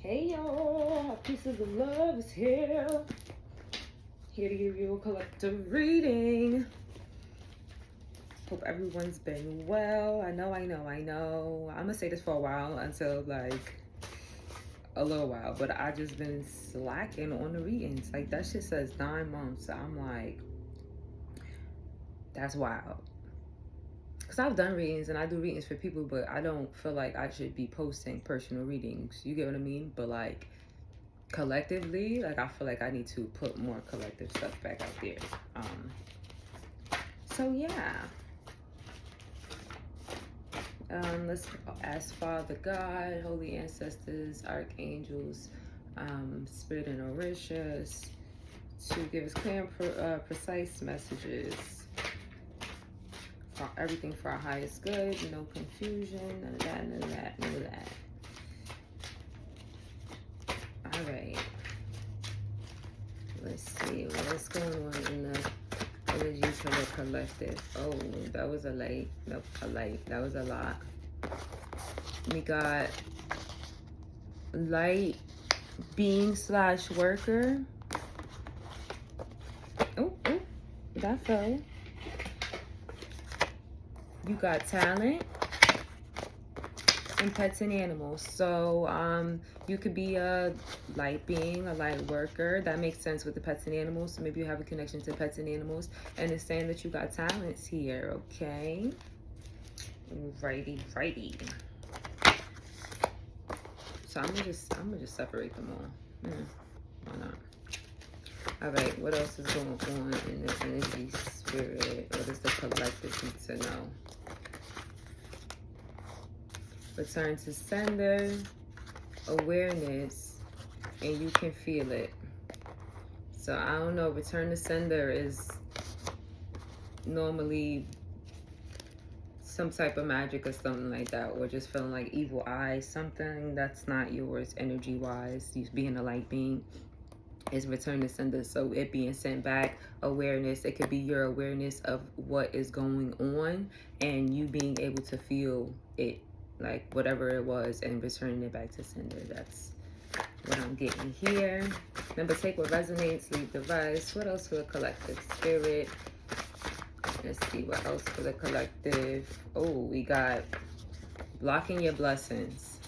Hey y'all, Pieces of Love is here. Here to give you a collective reading. Hope everyone's been well. I know. I'm gonna say this for a while until like a little while, but I just been slacking on the readings. Like that shit says 9 months. I'm like, that's wild. Because I've done readings and I do readings for people, but I don't feel like I should be posting personal readings. You get what I mean? But like collectively, like I feel like I need to put more collective stuff back out there. So yeah. Let's ask Father God, holy ancestors, archangels, spirit and orishas to give us clear and precise messages for everything for our highest good, no confusion, none of that, none of that, none of that. All right. Let's see what's going on in the energy for the collective. Oh, that was a light. Nope, a light. That was a lot. We got light being / worker. Oh, that fell. You got talent and pets and animals. So you could be a light being, a light worker. That makes sense with the pets and animals. So maybe you have a connection to pets and animals. And it's saying that you got talents here, okay? Righty. So I'm gonna just separate them all. Why not? All right, what else is going on in the energy spirit? What does the collective need to know? Return to sender, awareness, and you can feel it. So I don't know, return to sender is normally some type of magic or something like that, or just feeling like evil eyes, something that's not yours energy wise. You being a light being is return to sender. So it being sent back, awareness, it could be your awareness of what is going on and you being able to feel it, like whatever it was, and returning it back to sender. That's what I'm getting here. Remember, take what resonates, leave the rest. What else for the collective spirit? Let's see what else for the collective. Oh, we got blocking your blessings.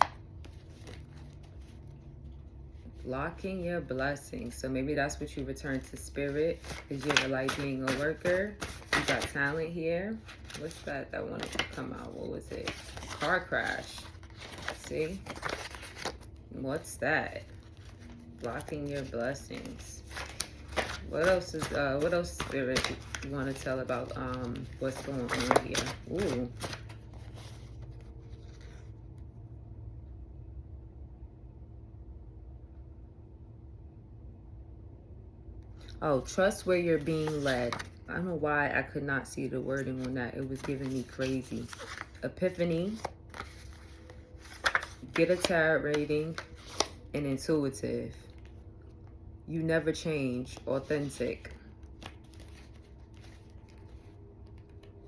Blocking your blessings. So maybe that's what you return to spirit, because you're the light being a worker. You got talent here. What's that wanted to come out? What was it? Car crash. See? What's that? Blocking your blessings. What else is what else spirit you want to tell about what's going on here? Ooh. Oh, trust where you're being led. I don't know why I could not see the wording on that. It was giving me crazy. Epiphany. Get a tarot reading. And intuitive. You never change. Authentic.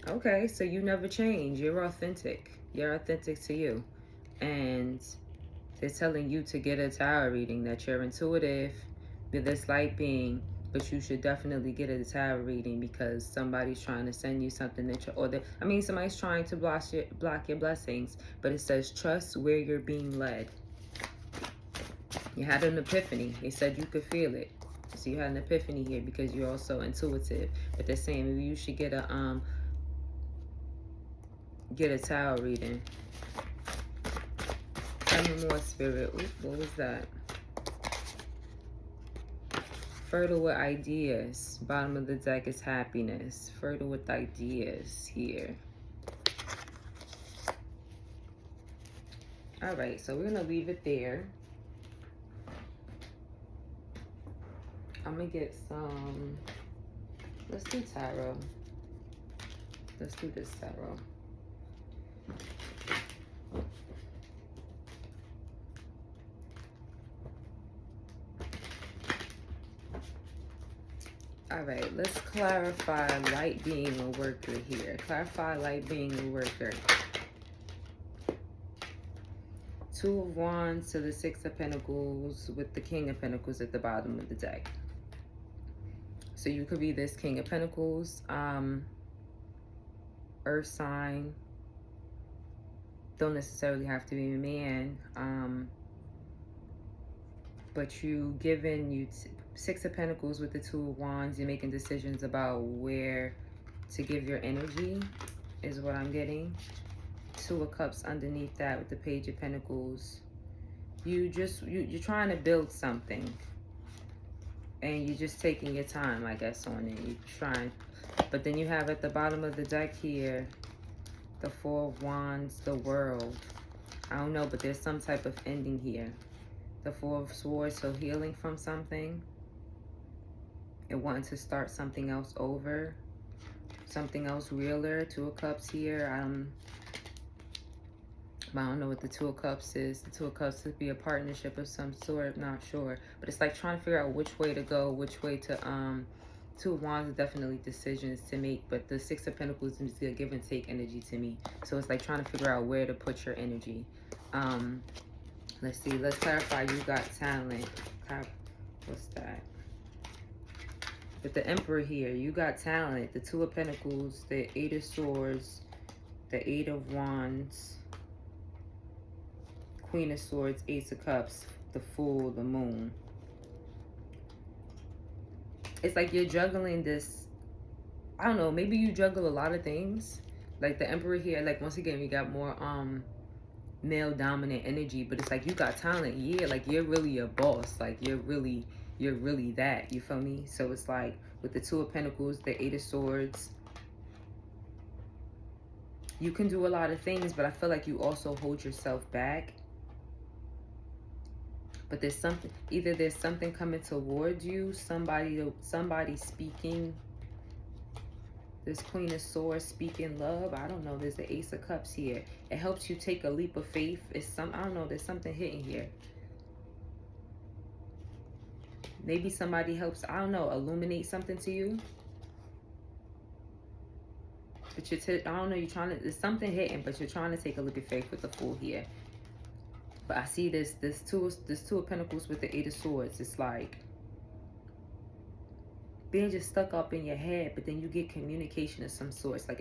Okay, so you never change. You're authentic. You're authentic to you. And they're telling you to get a tarot reading, that you're intuitive, you're this light being, but you should definitely get a tarot reading because somebody's trying to send you something that you're, somebody's trying to block your blessings, but it says trust where you're being led. You had an epiphany. They said you could feel it. So you had an epiphany here because you're also intuitive. But they're saying maybe you should get a tarot reading. Tell me more, spirit. Ooh, what was that? Fertile with ideas. Bottom of the deck is happiness. Fertile with ideas here. All right, so we're going to leave it there. I'm going to get some... Let's do tarot. Let's do this tarot. All right, let's clarify light being a worker here. Clarify light being a worker. Two of Wands to the Six of Pentacles with the King of Pentacles at the bottom of the deck. So you could be this King of Pentacles, earth sign. Don't necessarily have to be a man. But you given you Six of Pentacles with the Two of Wands. You're making decisions about where to give your energy is what I'm getting. Two of Cups underneath that with the Page of Pentacles. You're trying to build something, and you're just taking your time, I guess, on it. You're trying, but then you have at the bottom of the deck here the Four of Wands, the World. I don't know, but there's some type of ending here. The Four of Swords, so healing from something and wanting to start something else over, something else realer. Two of Cups here. I don't know what the Two of Cups is. The Two of Cups could be a partnership of some sort, not sure. But it's like trying to figure out which way to go, which way to, Two of Wands is definitely decisions to make, but the Six of Pentacles is a give and take energy to me. So it's like trying to figure out where to put your energy. Let's see, let's clarify. You got talent. What's that? With the Emperor here, you got talent. The Two of Pentacles, the Eight of Swords, the Eight of Wands, Queen of Swords, Ace of Cups, the Fool, the Moon. It's like you're juggling this, I don't know, maybe you juggle a lot of things. Like the Emperor here, like once again, we got more male dominant energy, but it's like you got talent. Yeah, like you're really a boss. Like you're really that, you feel me? So it's like with the Two of Pentacles, the Eight of Swords, you can do a lot of things, but I feel like you also hold yourself back. But there's something, either there's something coming towards you, somebody speaking. This Queen of Swords speaking love. I don't know. There's the Ace of Cups here. It helps you take a leap of faith. I don't know. There's something hidden here. Maybe somebody helps, I don't know, illuminate something to you. But I don't know, there's something hidden, but you're trying to take a leap of faith with the Fool here. But I see this two of Pentacles with the Eight of Swords. It's like being just stuck up in your head, but then you get communication of some sorts. Like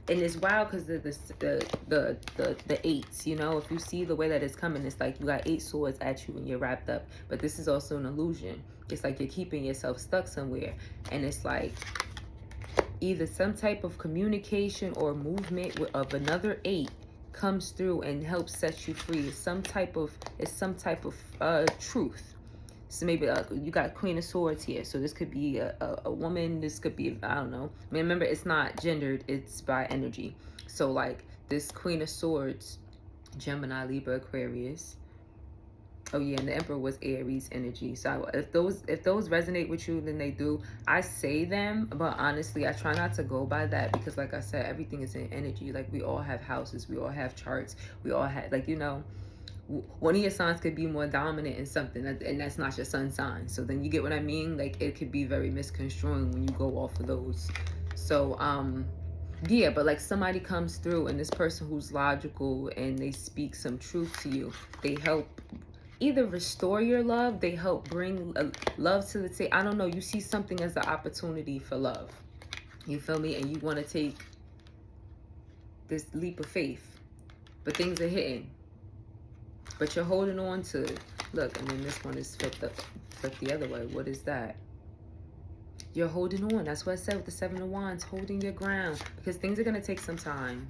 it's wild because the eights, you know, if you see the way that it's coming, it's like you got 8 swords at you and you're wrapped up. But this is also an illusion. It's like you're keeping yourself stuck somewhere, and it's like either some type of communication or movement of another 8 comes through and helps set you free. It's some type of truth. So maybe you got Queen of Swords here. So this could be a woman. This could be, I don't know. I mean, remember, it's not gendered. It's by energy. So like this Queen of Swords, Gemini, Libra, Aquarius. Oh yeah, and the Emperor was Aries energy. So if those resonate with you, then they do. I say them, but honestly, I try not to go by that because, like I said, everything is in energy. Like we all have houses, we all have charts, we all have, like, you know, one of your signs could be more dominant in something, and that's not your sun sign. So then you get what I mean? Like it could be very misconstruing when you go off of those. So yeah, but like somebody comes through, and this person who's logical and they speak some truth to you, they help either restore your love, they help bring love to the table. I don't know, you see something as an opportunity for love, you feel me? And you want to take this leap of faith, but things are hidden, but you're holding on to it. Look, and then this one is flipped the other way. What is that? You're holding on. That's what I said with the Seven of Wands, holding your ground, because things are going to take some time.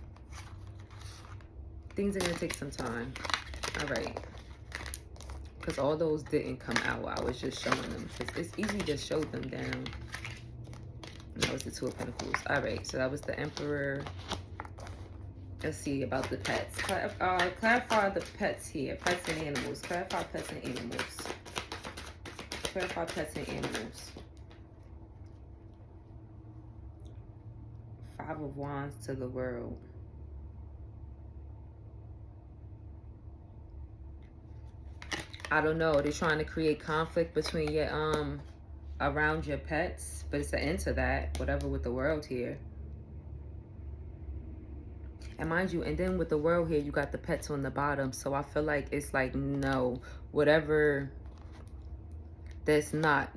Things are going to take some time. All right. Because all those didn't come out. I was just showing them. Because it's easy to show them down. And that was the Two of Pentacles. All right. So that was the Emperor. Let's see about the pets. Clarify the pets here. Pets and animals. Clarify pets and animals. Clarify pets and animals. Five of Wands to the World. I don't know. They're trying to create conflict between your around your pets, but it's an end to that. Whatever with the World here. And mind you, and then with the world here, you got the pets on the bottom. So I feel like it's like, no, whatever, that's not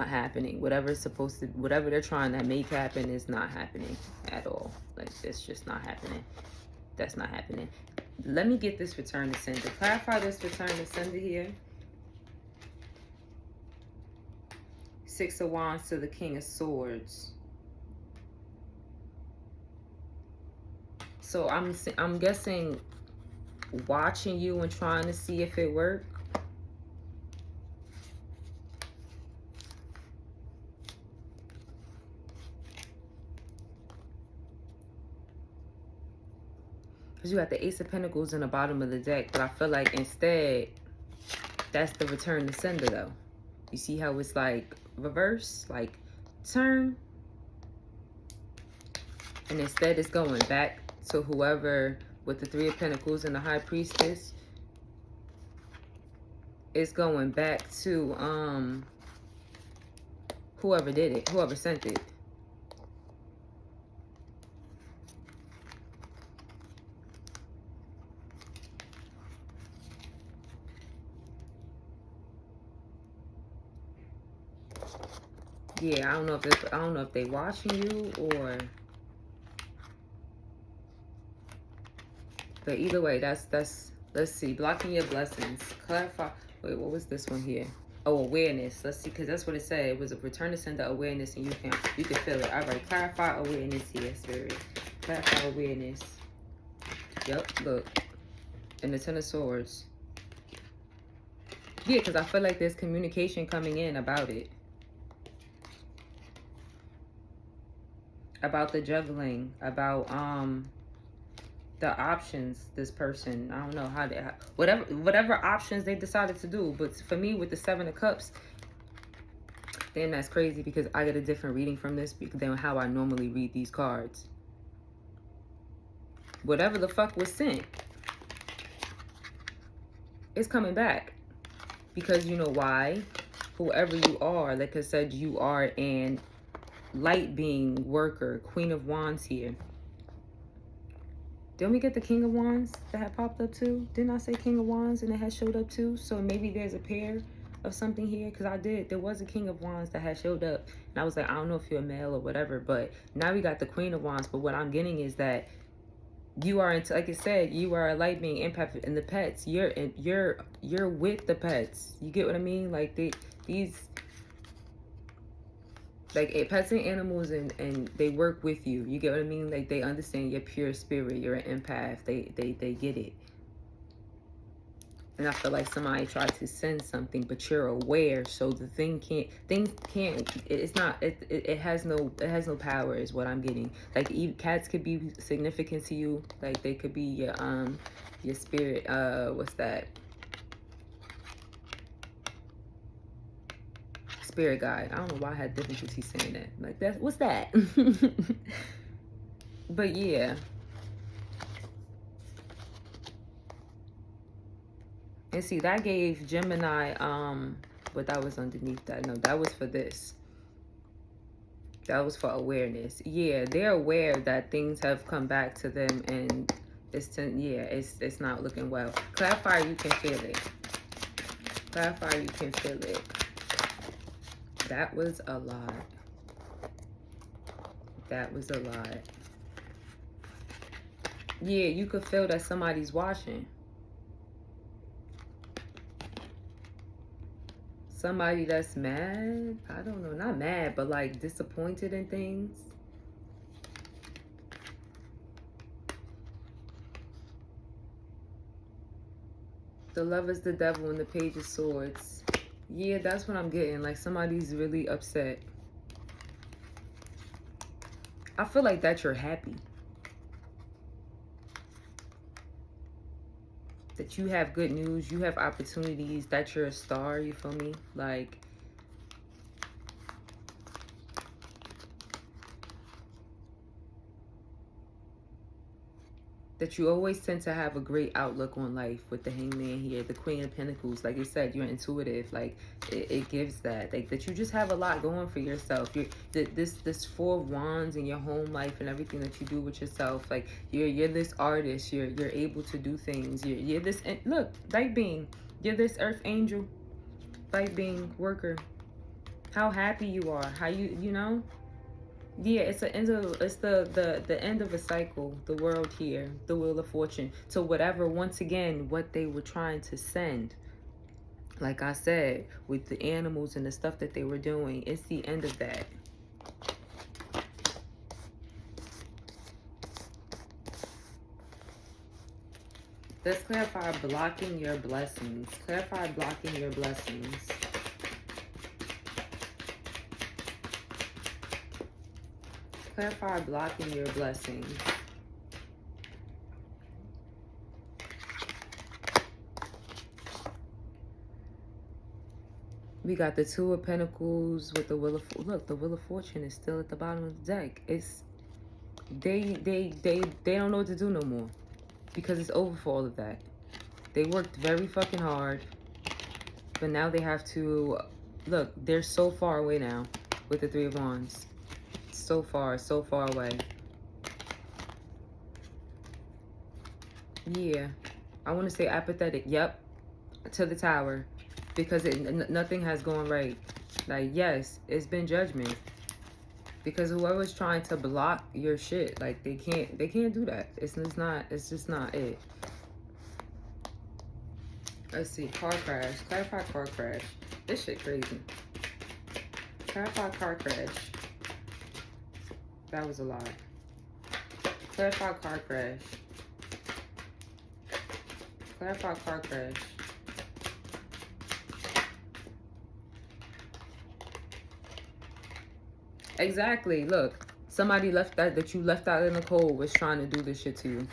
happening. Whatever's supposed to, whatever they're trying to make happen is not happening at all. Like, it's just not happening. That's not happening. Let me get this return to sender. Clarify this return to sender here. Six of Wands to the King of Swords. So I'm guessing watching you and trying to see if it worked. Because you got the Ace of Pentacles in the bottom of the deck. But I feel like instead, that's the return to sender though. You see how it's like reverse, like turn. And instead it's going back to whoever with the Three of Pentacles and the High Priestess. It's going back to whoever did it, whoever sent it. Yeah, I don't know if they watching you or, but either way, that's let's see. Blocking your blessings. Clarify. Wait, what was this one here? Oh, awareness. Let's see, because that's what it said. It was a return to sender awareness, and you can feel it. All right, clarify awareness here, Spirit. Clarify awareness. Yep, look. And the Ten of Swords. Yeah, because I feel like there's communication coming in about it. About the juggling, about the options this person, I don't know how they, whatever options they decided to do. But for me, with the Seven of Cups, then that's crazy because I get a different reading from this than how I normally read these cards. Whatever the fuck was sent, it's coming back. Because you know why? Whoever you are, like I said, you are an light being worker. Queen of Wands here. Didn't we get the King of Wands that had popped up too? Didn't I say King of Wands and it had showed up too? So maybe there's a pair of something here. Because I did. There was a King of Wands that had showed up. And I was like, I don't know if you're a male or whatever. But now we got the Queen of Wands. But what I'm getting is that you are into, like I said, you are a light being impact in the pets. You're with the pets. You get what I mean? Like these like pets and animals, and they work with you. You get what I mean? Like they understand your pure spirit. You're an empath. They get it. And I feel like somebody tried to send something, but you're aware, so the things can't. It's not. It has no power. Is what I'm getting. Like cats could be significant to you. Like they could be your spirit. What's that? Spirit guide. I don't know why I had difficulty saying that. Like that. What's that? But yeah. And see, that gave Gemini, but that was underneath that. No, that was for this. That was for awareness. Yeah, they're aware that things have come back to them, and it's not looking well. Clarify, you can feel it. Clarify, you can feel it. That was a lot. That was a lot. Yeah, you could feel that somebody's watching. Somebody that's mad. I don't know, not mad, but like disappointed in things. The Lover's the Devil and the Page of Swords. Yeah, that's what I'm getting. Like somebody's really upset. I feel like that you're happy. That you have good news, you have opportunities, that you're a star, you feel me? Like, that you always tend to have a great outlook on life with the Hangman here, the Queen of Pentacles. Like you said, you're intuitive. Like it gives that, like that you just have a lot going for yourself. You're this Four of Wands in your home life and everything that you do with yourself. Like you're this artist. You're able to do things. You're this, and look, light being. You're this earth angel, light being worker. How happy you are. How you know. Yeah, it's the end of the end of a cycle, the world here, the wheel of fortune, to whatever, once again, what they were trying to send. Like I said, with the animals and the stuff that they were doing, it's the end of that. Let's clarify blocking your blessings. Clarify blocking your blessings. Clarify blocking your blessings. We got the Two of Pentacles with the Wheel of... Look, the Wheel of Fortune is still at the bottom of the deck. It's... They don't know what to do no more. Because it's over for all of that. They worked very fucking hard. But now they have to... Look, they're so far away now with the Three of Wands. So far away. Yeah. I want to say apathetic. Yep. To the Tower. Because nothing has gone right. Like, yes, it's been judgment. Because whoever's trying to block your shit, like, they can't do that. It's just not it. Let's see, car crash. Clarify car crash. This shit crazy. Clarify car crash. That was a lot. Clarify car crash. Clarify car crash. Exactly. Look, somebody left that you left out in the cold was trying to do this shit to you.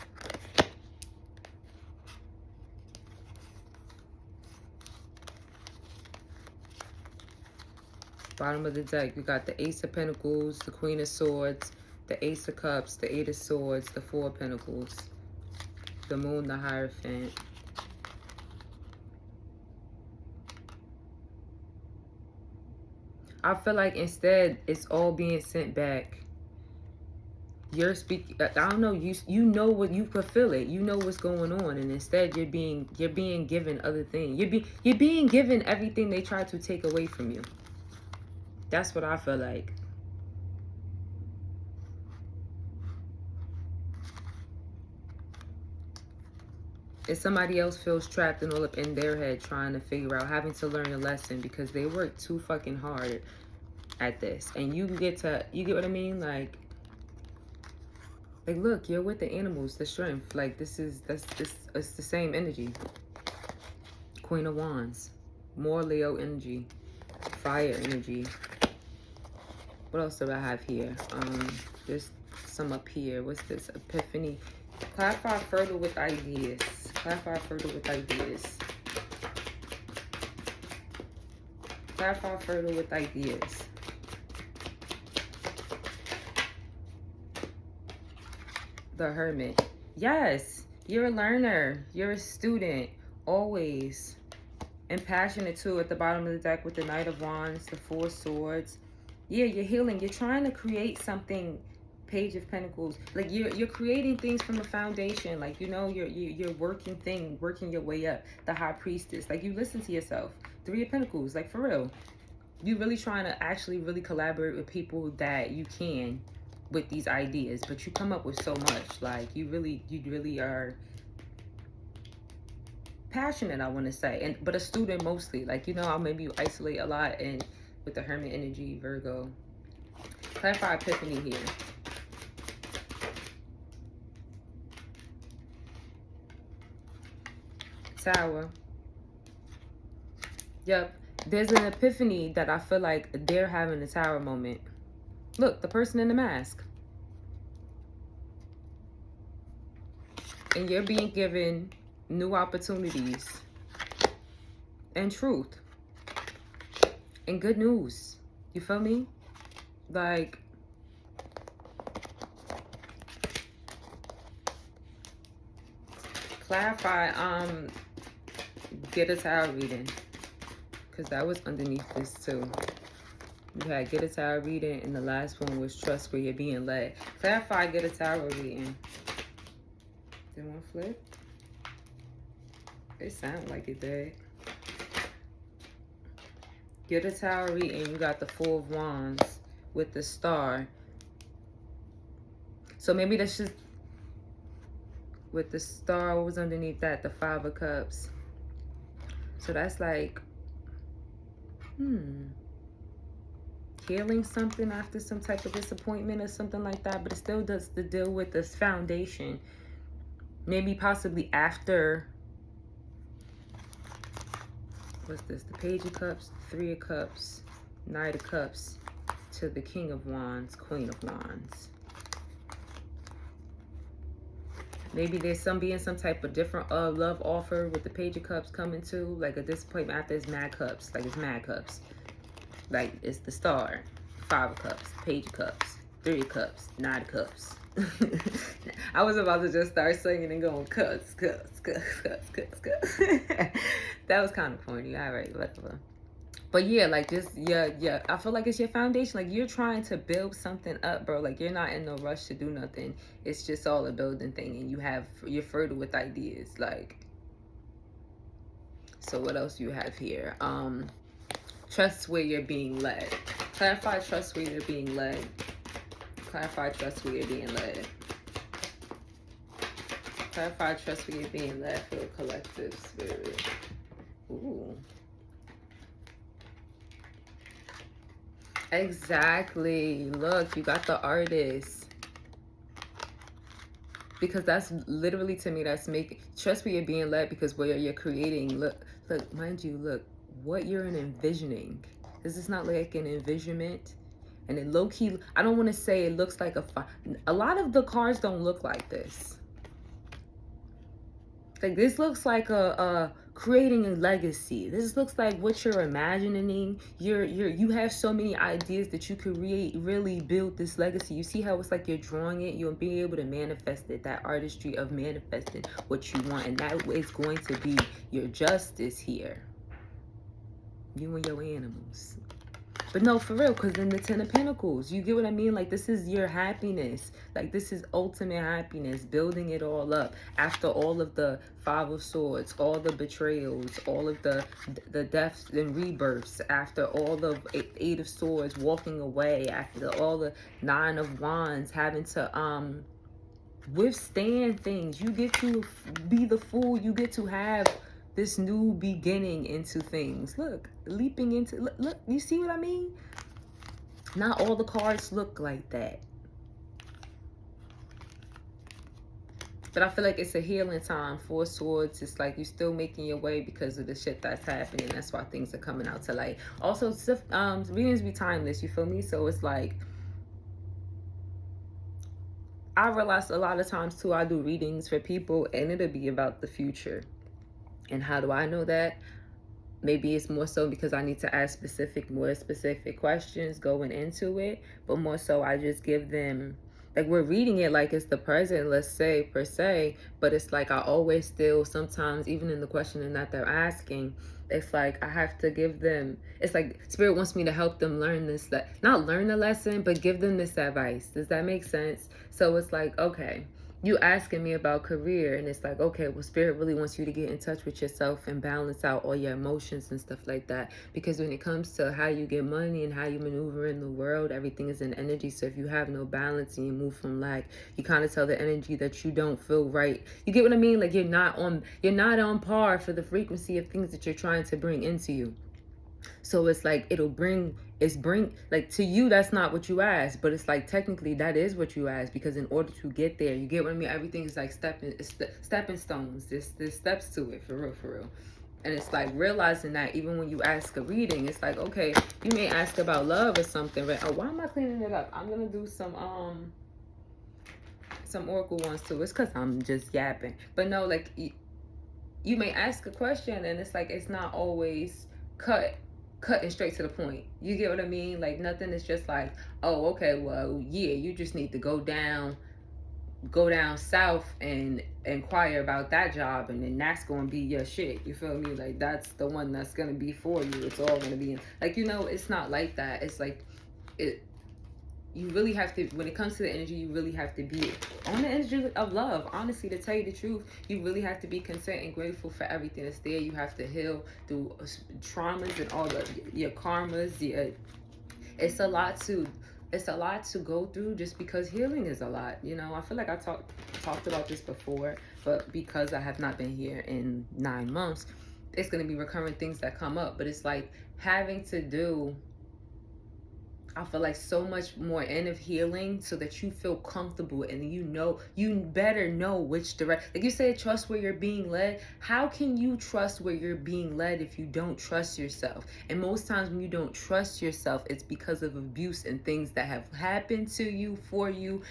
Bottom of the deck, we got the Ace of Pentacles, the Queen of Swords, the Ace of Cups, the Eight of Swords, the Four of Pentacles, the Moon, the Hierophant. I feel like instead it's all being sent back. You're speaking. I don't know. You know what, you could feel it. You know what's going on, and instead you're being given other things. You're being given everything they tried to take away from you. That's what I feel like. And somebody else feels trapped and all up in their head trying to figure out, having to learn a lesson because they worked too fucking hard at this. And you get what I mean? Like look, you're with the animals, the strength. Like it's the same energy. Queen of Wands. More Leo energy. Fire energy. What else do I have here? There's some up here. What's this? Epiphany. Clarify further with ideas. Clarify further with ideas. Clarify further with ideas. The Hermit. Yes, you're a learner. You're a student. Always. And passionate too at the bottom of the deck with the Knight of Wands, the Four Swords. Yeah, you're healing. You're trying to create something. Page of Pentacles. Like you're creating things from a foundation. Like, you know, you're working your way up. The High Priestess. Like, you listen to yourself. Three of Pentacles. Like, for real. You're really trying to actually really collaborate with people that you can with these ideas. But you come up with so much. Like, you really are passionate, I want to say. But a student mostly. Like, you know, maybe you isolate a lot, and with the Hermit energy, Virgo. Clarify Epiphany here. Tower. Yep. There's an epiphany that I feel like they're having a Tower moment. Look, the person in the mask. And you're being given new opportunities. And truth. And good news. You feel me? Like, Clarify, get a tarot reading. Because that was underneath this too. You had get a tarot reading, and the last one was trust where you're being led. Clarify, get a tarot reading. Did one flip? It sounded like it did. Get a tarot reading, you got the Four of Wands with the star. So maybe that's just with the star. What was underneath that? The Five of Cups. So that's like, healing something after some type of disappointment or something like that. But it still does to deal with this foundation. Maybe possibly after, what's this? The Page of Cups, Three of Cups, Knight of Cups to the King of Wands, Queen of Wands. Maybe there's being some type of different love offer with the Page of Cups coming too. Like a disappointment after it's Mad Cups. Like it's Mad Cups. Like it's the Star. Five of Cups. Page of Cups. Three of Cups. Nine of Cups. I was about to just start singing and going cuts. That was kind of corny. All right, whatever. But yeah, like just, yeah. I feel like it's your foundation. Like you're trying to build something up, bro. Like you're not in no rush to do nothing. It's just all a building thing, and you're fertile with ideas. Like, so what else do you have here? Trust where you're being led. Clarify trust where you're being led. Clarify trust where you're being led. Clarify trust where you're being led for the collective spirit. Ooh. Exactly. Look, you got the Artist. Because that's literally, to me, that's making trust where you're being led, because where you're creating, look, mind you, look, what you're envisioning. This is not like an envisionment. And it low-key, I don't want to say it looks like a lot of the cards don't look like this. Like this looks like a creating a legacy. This looks like what you're imagining. You have so many ideas that you could really build this legacy. You see how it's like you're drawing it, you'll be able to manifest it. That artistry of manifesting what you want, and that is going to be your justice here. You and your animals. But no, for real, because in the Ten of Pentacles, you get what I mean? Like, this is your happiness. Like, this is ultimate happiness, building it all up. After all of the Five of Swords, all the betrayals, all of the deaths and rebirths, after all the Eight of Swords, walking away, after all the Nine of Wands, having to withstand things. You get to be the fool. You get to have this new beginning into things. Look, leaping into, look, you see what I mean? Not all the cards look like that. But I feel like it's a healing time. Four Swords, it's like you're still making your way because of the shit that's happening. That's why things are coming out to light. Also, readings be timeless, you feel me? So it's like, I realize a lot of times too, I do readings for people and it'll be about the future. And how do I know that? Maybe it's more so because I need to ask more specific questions going into it. But more so I just give them, like we're reading it like it's the present, let's say, per se. But it's like I always still, sometimes, even in the question that they're asking, it's like I have to give them, it's like Spirit wants me to help them learn this, not learn the lesson, but give them this advice. Does that make sense? So it's like, okay, you asking me about career, and it's like, okay, well, Spirit really wants you to get in touch with yourself and balance out all your emotions and stuff like that. Because when it comes to how you get money and how you maneuver in the world, everything is in energy. So if you have no balance and you move from lack, you kind of tell the energy that you don't feel right. You get what I mean? Like you're not on par for the frequency of things that you're trying to bring into you. So it's like like to you that's not what you asked, but it's like technically that is what you asked, because in order to get there, you get what I mean? Everything is like stepping stones. There's steps to it, for real. And it's like realizing that even when you ask a reading, it's like, okay, you may ask about love or something, right? Oh, why am I cleaning it up? I'm gonna do some oracle ones too. It's because I'm just yapping. But no, like you may ask a question and it's like it's not always cutting straight to the point. You get what I mean? Like nothing is just like, oh, okay, well, yeah, you just need to go down go down south and inquire about that job, and then that's going to be your shit. You feel me? Like, that's the one that's going to be for you. It's all going to be like, it's not like that. It's like, it you really have to, when it comes to the energy, you really have to be on the energy of love. Honestly, to tell you the truth, you really have to be content and grateful for everything that's there. You have to heal through traumas and all your karmas. It's a lot to go through, just because healing is a lot. I feel like I talked about this before, but because I have not been here in 9 months, it's going to be recurrent things that come up. But it's like having to do, I feel like, so much more end of healing, so that you feel comfortable, and you better know which direction. Like you said, trust where you're being led. How can you trust where you're being led if you don't trust yourself? And most times when you don't trust yourself, it's because of abuse and things that have happened to you, for you.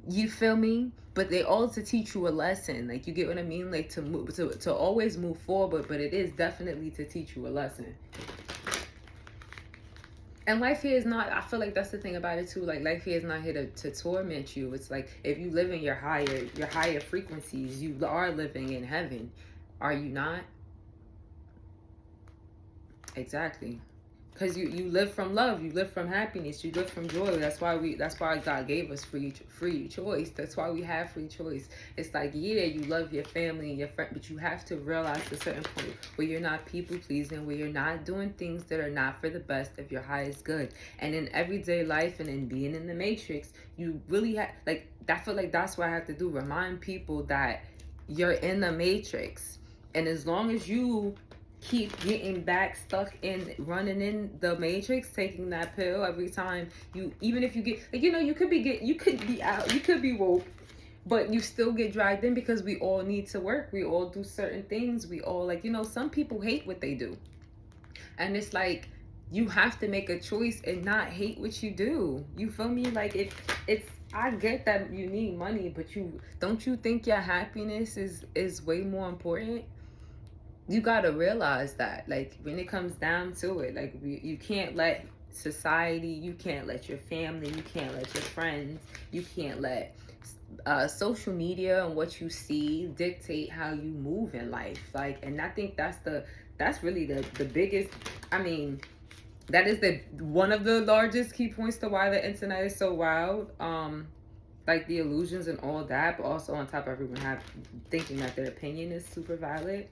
You feel me? But they all to teach you a lesson. Like, you get what I mean? Like, to move, to always move forward, but it is definitely to teach you a lesson. And life here is not, I feel like that's the thing about it too. Like, life here is not here to torment you. It's like, if you live in your higher frequencies, you are living in heaven. Are you not? Exactly. Because you live from love, you live from happiness, you live from joy. That's why God gave us free choice. That's why we have free choice. It's like, yeah, you love your family and your friend, but you have to realize a certain point where you're not people pleasing, where you're not doing things that are not for the best of your highest good. And in everyday life and in being in the matrix, you really have, like, I feel like that's what I have to do, remind people that you're in the matrix. And as long as you keep getting back stuck in running in the matrix, taking that pill every time even if you get, like, you could be out, you could be woke, but you still get dragged in, because we all need to work, we all do certain things, we all, like, some people hate what they do, and it's like, you have to make a choice and not hate what you do. You feel me? Like, it's I get that you need money, but don't you think your happiness is way more important? You gotta realize that, like, when it comes down to it, like, you can't let society, you can't let your family, you can't let your friends, you can't let social media and what you see dictate how you move in life. Like, and I think that's really the biggest, I mean, that is the one of the largest key points to why the internet is so wild. Like, the illusions and all that, but also on top of everyone thinking that their opinion is super valid.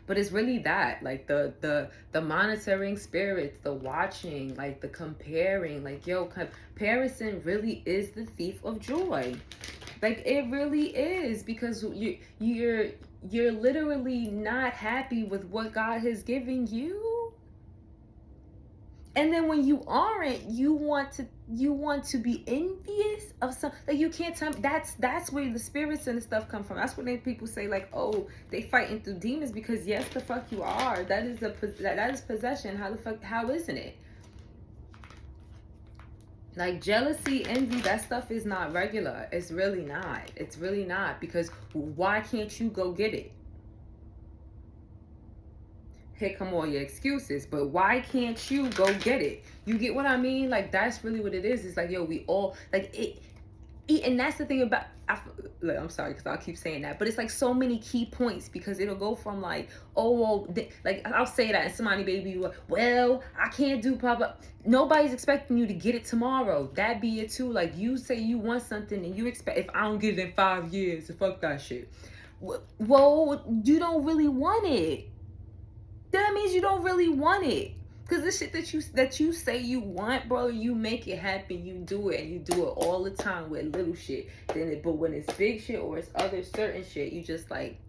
But it's really that, like, the monitoring spirits, the watching, like, the comparing, like, yo, comparison really is the thief of joy. Like, it really is, because you're literally not happy with what God has given you. And then when you aren't, you want to be envious of some, like, you can't tell me. That's where the spirits and the stuff come from. That's when people say, like, oh, they fighting through demons, because yes, the fuck you are. That is possession. How isn't it? Like, jealousy, envy, that stuff is not regular. It's really not, because why can't you go get it? Here come all your excuses, but why can't you go get it? You get what I mean? Like, that's really what it is. It's like, yo, we all, like, and that's the thing about, I'm sorry because I'll keep saying that, but it's like so many key points, because it'll go from, like, oh, well, like, I'll say that, and somebody, baby, well, I can't do papa. Nobody's expecting you to get it tomorrow. That be it too. Like, you say you want something, and you expect, if I don't get it in 5 years, fuck that shit. Well, you don't really want it. That means you don't really want it. Because the shit that you say you want, bro, you make it happen. You do it, and you do it all the time with little shit. But when it's big shit or it's other certain shit, you just like,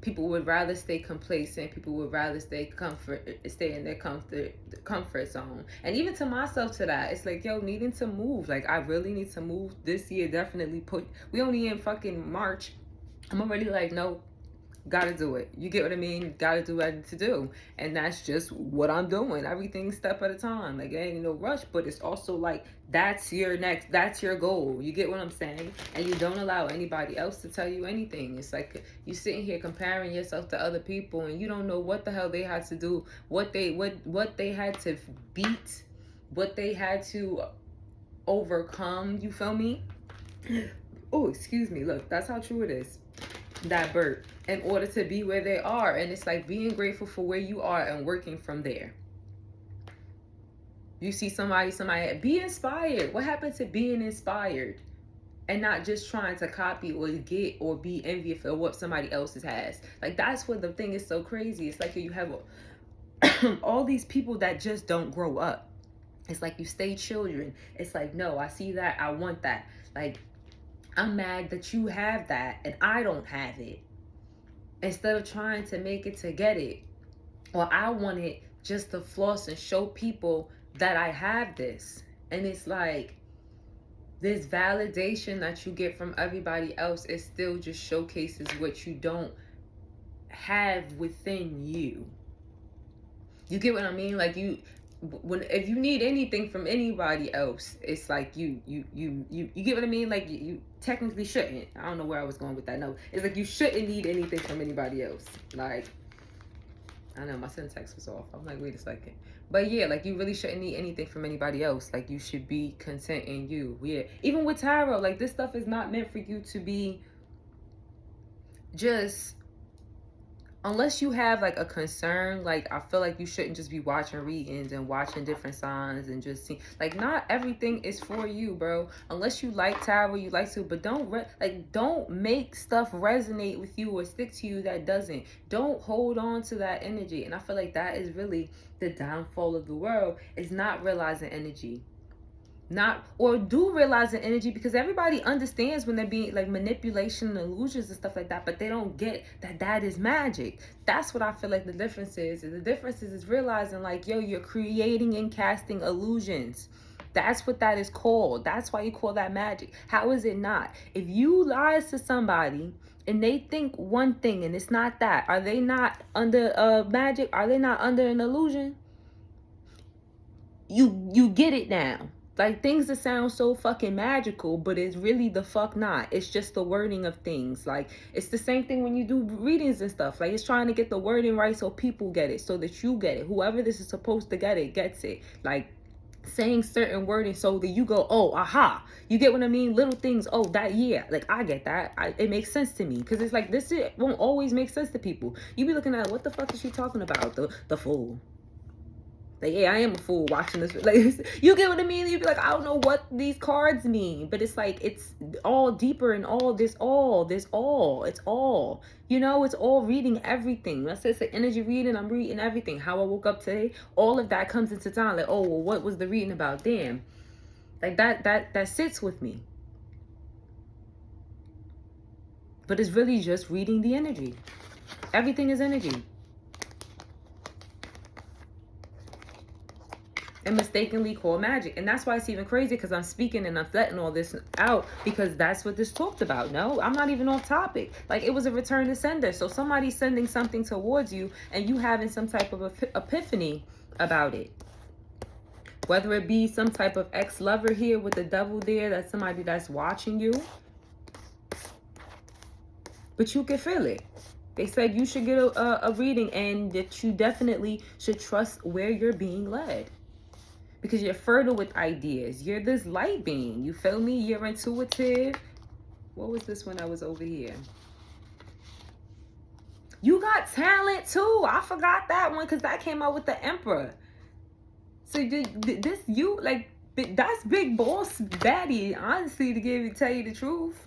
People would rather stay complacent. People would rather stay in their comfort zone. And even to myself, to that, it's like, yo, needing to move. Like, I really need to move this year. Definitely we only in fucking March. I'm already like, no. Gotta do it. You get what I mean? Gotta do what I need to do. And that's just what I'm doing. Everything step at a time. Like, it ain't no rush, but it's also like, that's your goal. You get what I'm saying? And you don't allow anybody else to tell you anything. It's like, you sitting here comparing yourself to other people, and you don't know what the hell they had to do, what they had to beat, what they had to overcome. You feel me? Oh, excuse me. Look, that's how true it is. That burp. In order to be where they are. And it's like being grateful for where you are and working from there. You see somebody, be inspired. What happened to being inspired? And not just trying to copy or get or be envious of what somebody else's has. Like, that's what the thing is so crazy. It's like you have all these people that just don't grow up. It's like you stay children. It's like, no, I see that, I want that. Like, I'm mad that you have that and I don't have it. Instead of trying to make it to get it. Or I want it just to floss and show people that I have this. And it's like, this validation that you get from everybody else is still just showcases what you don't have within you. You get what I mean? Like, if you need anything from anybody else, it's like you get what I mean? Like, you technically shouldn't. I don't know where I was going with that. No, it's like you shouldn't need anything from anybody else. Like, I know my syntax was off. I'm like, wait a second. But yeah, like, you really shouldn't need anything from anybody else. Like, you should be content in you. Yeah. Even with tarot, like, this stuff is not meant for you to be just, unless you have like a concern. Like, I feel like you shouldn't just be watching readings and watching different signs and just see, like, not everything is for you, bro. Unless you like tarot, you like to, but don't don't make stuff resonate with you or stick to you that doesn't. Don't hold on to that energy. And I feel like that is really the downfall of the world, is not realizing energy. Not, or do realize the energy, because everybody understands when they're being like manipulation and illusions and stuff like that, but they don't get that that is magic. That's what I feel like the difference is. The difference is realizing, like, yo, you're creating and casting illusions. That's what that is called. That's why you call that magic. How is it not? If you lie to somebody and they think one thing and it's not that, are they not under magic? Are they not under an illusion? You get it now. Like, things that sound so fucking magical, but it's really the fuck not. It's just the wording of things. Like, it's the same thing when you do readings and stuff. Like, it's trying to get the wording right so people get it, so that you get it. Whoever this is supposed to get it gets it. Like, saying certain wording so that you go, oh, aha. You get what I mean? Little things, oh, that, yeah. Like, I get that. It makes sense to me. Because it's like, this shit won't always make sense to people. You be looking at, what the fuck is she talking about? The fool. Like, yeah, I am a fool watching this. Like, you get what I mean? You'd be like, I don't know what these cards mean. But it's like, it's all deeper and it's all. You know, it's all reading everything. When I say it's an energy reading, I'm reading everything. How I woke up today, all of that comes into time. Like, oh, well, what was the reading about? Damn. Like, that sits with me. But it's really just reading the energy. Everything is energy. And mistakenly called magic. And that's why it's even crazy, because I'm speaking and I'm letting all this out, because that's what this talked about. No, I'm not even off topic. Like, it was a return to sender. So somebody's sending something towards you and you having some type of epiphany about it. Whether it be some type of ex-lover here with the devil there, that's somebody that's watching you. But you can feel it. They said you should get a reading, and that you definitely should trust where you're being led. Because you're fertile with ideas. You're this light being. You feel me? You're intuitive. What was this one that was over here? You got talent too. I forgot that one, because that came out with the Emperor. So this, you, like, that's big boss baddie, honestly, to tell you the truth.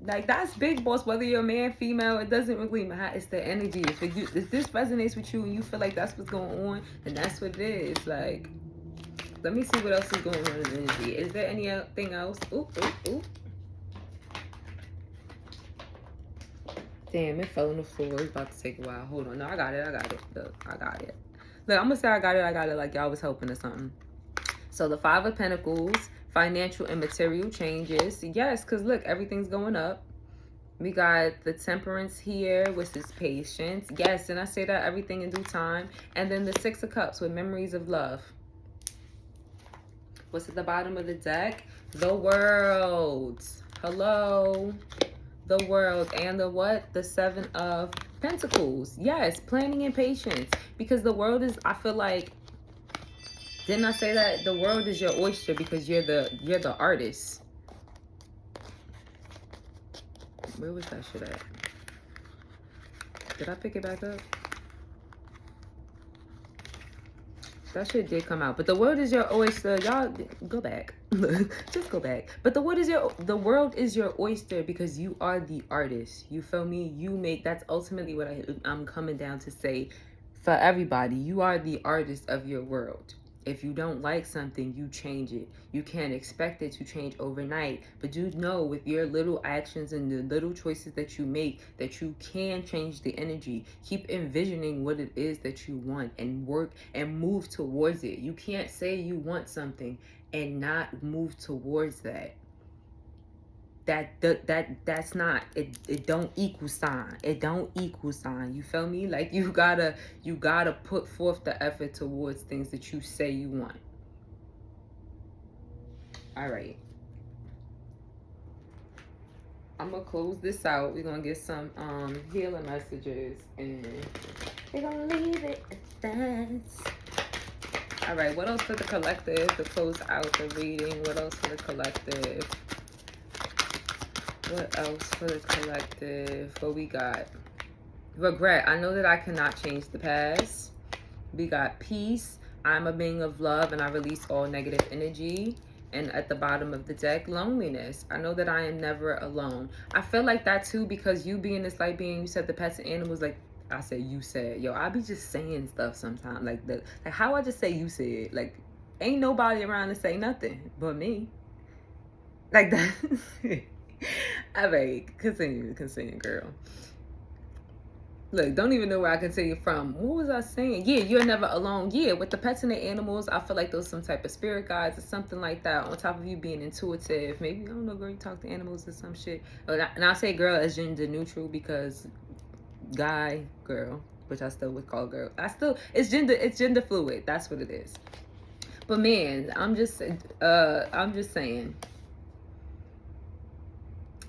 Like, that's big boss, whether you're a man, female, it doesn't really matter. It's the energy. If this resonates with you and you feel like that's what's going on, then that's what it is. Like, let me see what else is going on in the energy. Is there anything else? Oop. Damn, it fell on the floor. It's about to take a while. Hold on. No, I got it. Look, I got it. Look, I'm going to say I got it like y'all was helping or something. So the Five of Pentacles, financial and material changes. Yes, because look, everything's going up. We got the Temperance here, which is patience. Yes, and I say that, everything in due time. And then the Six of Cups with memories of love. What's at the bottom of the deck? The World. Hello. The World. And the what? The Seven of Pentacles. Yes, planning and patience. Because the world is, I feel like, didn't I say that? The world is your oyster, because you're the artist. Where was that shit at? Did I pick it back up? That shit did come out. But the world is your oyster. Y'all go back. Just go back. But the world is your oyster because you are the artist. You feel me? You make, that's ultimately what I'm coming down to say for everybody. You are the artist of your world. If you don't like something, you change it. You can't expect it to change overnight, but you know with your little actions and the little choices that you make that you can change the energy. Keep envisioning what it is that you want and work and move towards it. You can't say you want something and not move towards that. That's not it. It don't equal sign. It don't equal sign. You feel me? Like you gotta put forth the effort towards things that you say you want. All right, I'm gonna close this out. We're gonna get some healing messages and we're gonna leave it at that. All right, what else for the collective to close out the reading? What else for the collective? What else for the collective? What we got? Regret. I know that I cannot change the past. We got peace. I'm a being of love and I release all negative energy. And at the bottom of the deck, loneliness. I know that I am never alone. I feel like that too because you being this light being, you said the pets and animals, like I said, you said. Yo, I be just saying stuff sometimes. Like how I just say you said. Like ain't nobody around to say nothing but me. Like that. All right, continue, girl. Look, don't even know where I continue from. What was I saying? Yeah, you're never alone. Yeah, with the pets and the animals, I feel like those some type of spirit guides or something like that. On top of you being intuitive, maybe I don't know, girl, you talk to animals or some shit. And I say girl as gender neutral because guy, girl, which I still would call girl. It's gender fluid. That's what it is. But man, I'm just saying.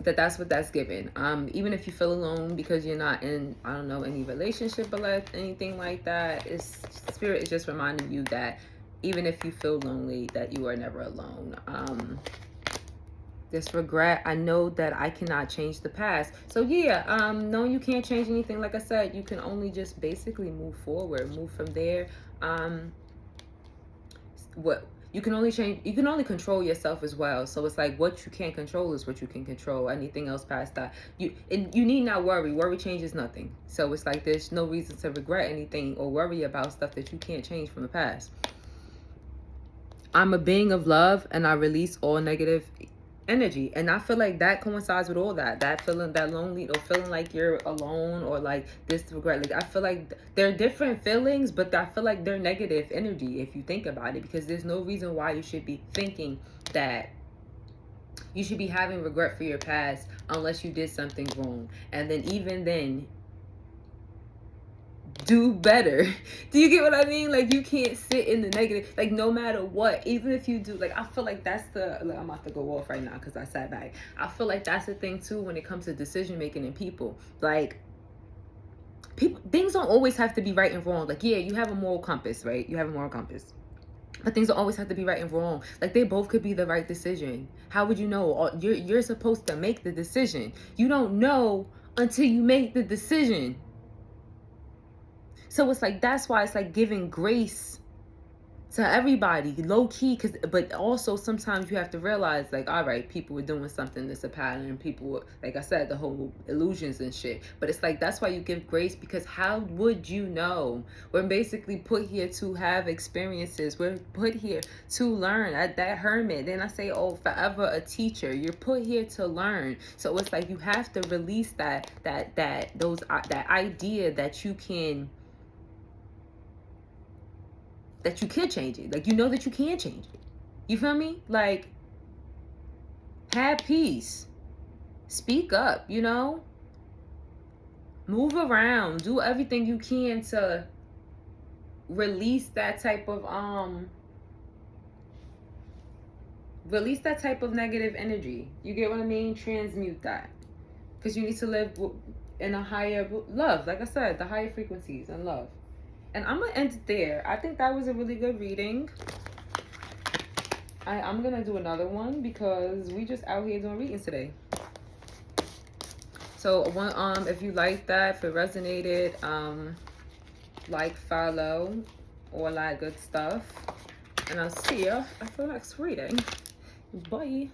That's what that's given. Even if you feel alone because you're not in, I don't know, any relationship or anything like that, spirit is just reminding you that even if you feel lonely, that you are never alone. This regret, I know that I cannot change the past. So yeah, knowing you can't change anything, like I said, you can only just basically move forward, move from there. What you can only change, you can only control yourself as well. So it's like what you can't control is what you can control. Anything else past that, you need not worry changes nothing. So it's like there's no reason to regret anything or worry about stuff that you can't change from the past. I'm a being of love and I release all negative energy, and I feel like that coincides with all that feeling, that lonely or feeling like you're alone or like this regret. Like I feel like they're different feelings, but I feel like they're negative energy if you think about it, because there's no reason why you should be thinking that you should be having regret for your past unless you did something wrong. And then even then, do better. Do you get what I mean? Like you can't sit in the negative, like no matter what, even if you do, like I feel like that's the, like, I'm about to go off right now because I sat back. I feel like that's the thing too when it comes to decision making in people. Like people, things don't always have to be right and wrong. Like yeah, you have a moral compass, right? You have a moral compass, but things don't always have to be right and wrong. Like they both could be the right decision. How would you know? You're supposed to make the decision. You don't know until you make the decision. So it's like, that's why it's like giving grace to everybody, low key, but also sometimes you have to realize like, all right, people were doing something that's a pattern, and people were, like I said, the whole illusions and shit. But it's like, that's why you give grace, because how would you know? We're basically put here to have experiences. We're put here to learn. That hermit, then I say, oh, forever a teacher. You're put here to learn. So it's like you have to release that idea that you can change it. Like, you know that you can change it. You feel me? Like, have peace. Speak up, you know? Move around. Do everything you can to release that type of negative energy. You get what I mean? Transmute that. Because you need to live in a higher love. Like I said, the higher frequencies and love. And I'm going to end it there. I think that was a really good reading. I'm going to do another one because we just out here doing readings today. So if you like that, if it resonated, like, follow, all that good stuff. And I'll see you at the next reading. Bye.